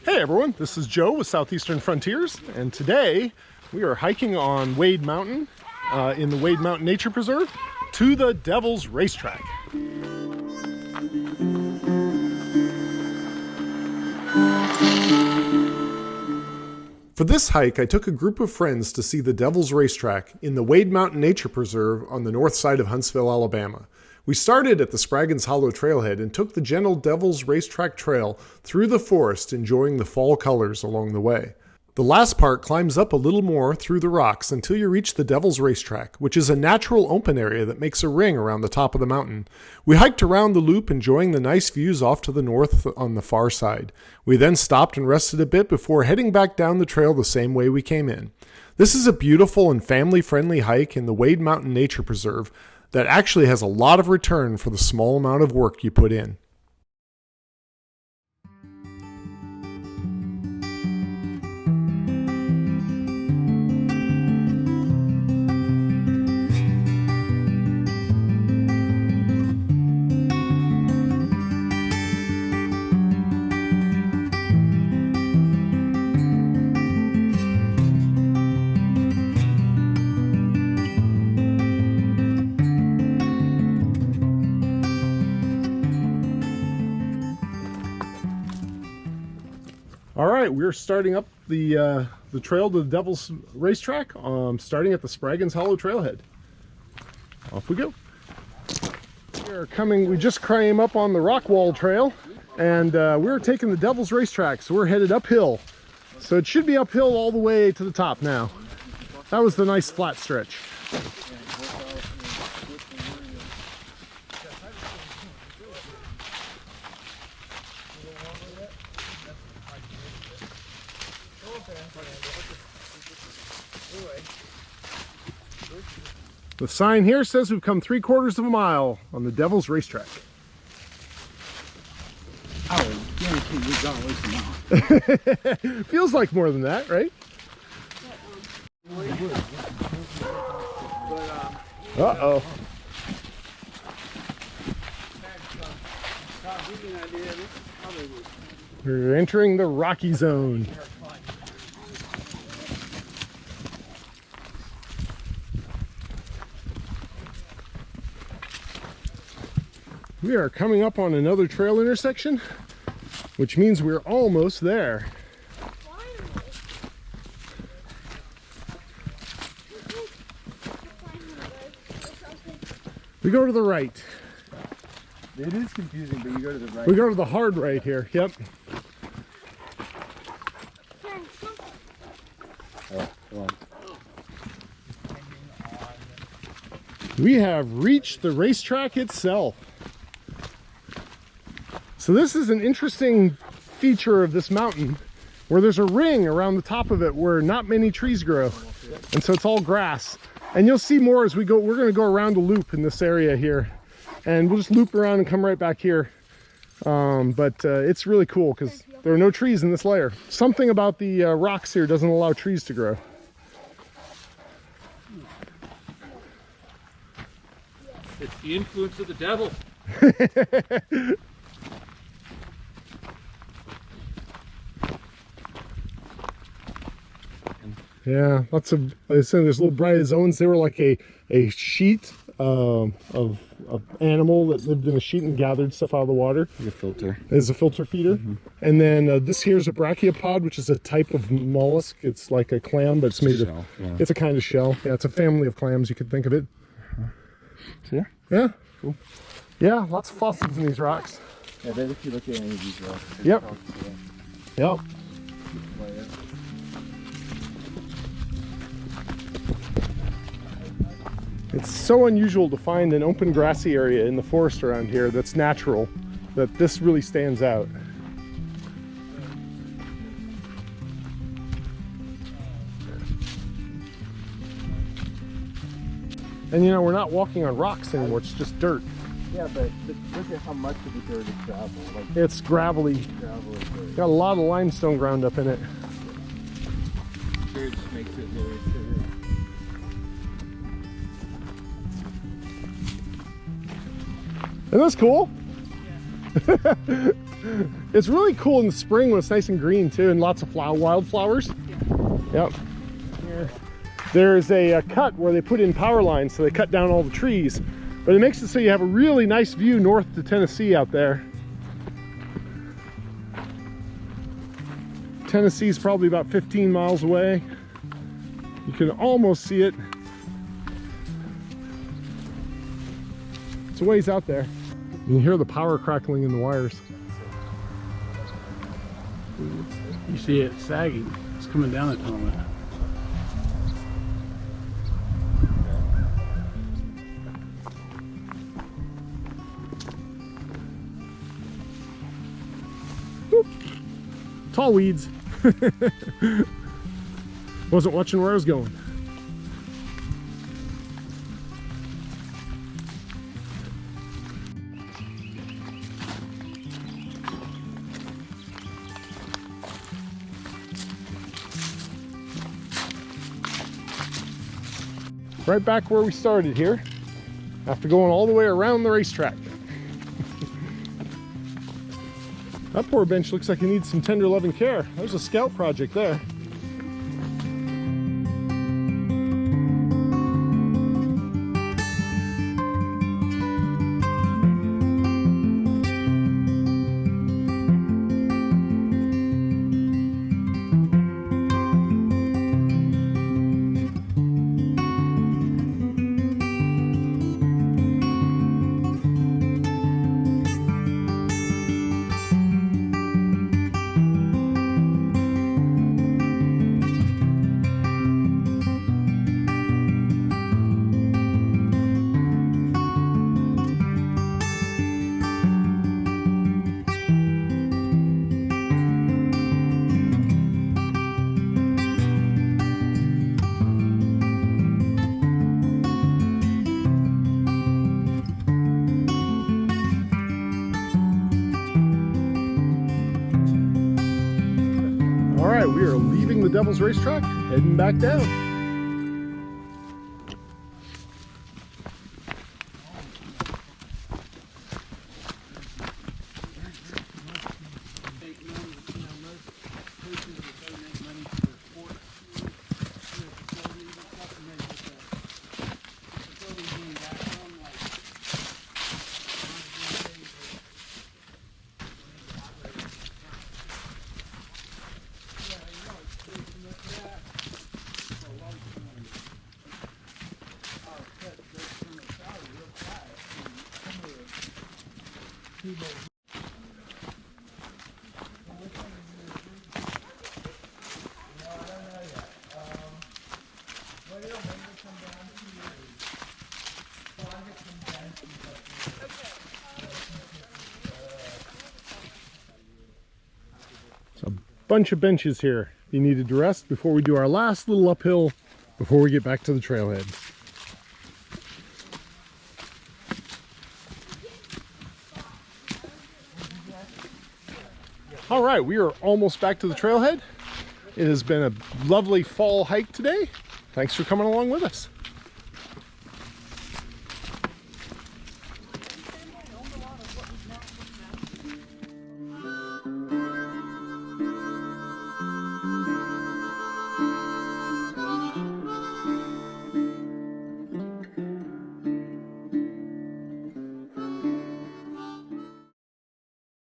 Hey everyone, this is Joe with Southeastern Frontiers, and today we are hiking on Wade Mountain in the Wade Mountain Nature Preserve to the Devil's Racetrack. For this hike, I took a group of friends to see the Devil's Racetrack in the Wade Mountain Nature Preserve on the north side of Huntsville, Alabama. We started at the Spragins Hollow Trailhead and took the gentle Devil's Racetrack trail through the forest, enjoying the fall colors along the way. The last part climbs up a little more through the rocks until you reach the Devil's Racetrack, which is a natural open area that makes a ring around the top of the mountain. We hiked around the loop, enjoying the nice views off to the north on the far side. We then stopped and rested a bit before heading back down the trail the same way we came in. This is a beautiful and family-friendly hike in the Wade Mountain Nature Preserve that actually has a lot of return for the small amount of work you put in. All right, we're starting up the trail to the Devil's Racetrack, starting at the Spragins Hollow Trailhead. Off we go. We just came up on the Rockwall Trail, and we're taking the Devil's Racetrack, so we're headed uphill. So it should be uphill all the way to the top now. That was the nice flat stretch. The sign here says we've come 3/4 of a mile on the Devil's Racetrack. I guarantee we've gone at least a mile. Feels like more than that, right? Uh-oh. We're entering the rocky zone. We are coming up on another trail intersection, which means we're almost there. We go to the right. It is confusing, but you go to the right. We go to the hard right here. Yep. Oh, come on. We have reached the racetrack itself. So this is an interesting feature of this mountain, where there's a ring around the top of it where not many trees grow. And so it's all grass. And you'll see more as we go. We're going to go around a loop in this area here. And we'll just loop around and come right back here. It's really cool because there are no trees in this layer. Something about the rocks here doesn't allow trees to grow. It's the influence of the devil. Yeah, lots of, I said, there's little bright zones. They were like a sheet of animal that lived in a sheet and gathered stuff out of the water. Like a filter. As a filter feeder. And then this here is a brachiopod, which is a type of mollusk. It's like a clam, but it's made of, it's a kind of shell. Yeah, it's a family of clams, you could think of it. Yeah? Yeah. Cool. Yeah, lots of fossils in these rocks. Yeah, they if you look at any of these rocks. Yep. Yep. It's so unusual to find an open grassy area in the forest around here that's natural, that this really stands out. And you know, we're not walking on rocks anymore, it's just dirt. Yeah, but look at how much of the dirt is gravel. Like, It's gravelly. dirt. Got a lot of limestone ground up in it. Sure, it just makes it very sure. Isn't this cool? Yeah. It's really cool in the spring when it's nice and green too, and lots of wildflowers. Yep. Here. There's a cut where they put in power lines, so they cut down all the trees. But it makes it so you have a really nice view north to Tennessee out there. Tennessee's probably about 15 miles away. You can almost see it. It's a ways out there. You can hear the power crackling in the wires. You see it sagging. It's coming down at the moment. Whoop. Tall weeds. Wasn't watching where I was going. Right back where we started here, after going all the way around the racetrack. That poor bench looks like it needs some tender love and care. There's a scout project there. We are leaving the Devil's Racetrack, heading back down. It's a bunch of benches here. You needed to rest before we do our last little uphill before we get back to the trailhead. All right, we are almost back to the trailhead. It has been a lovely fall hike today. Thanks for coming along with us.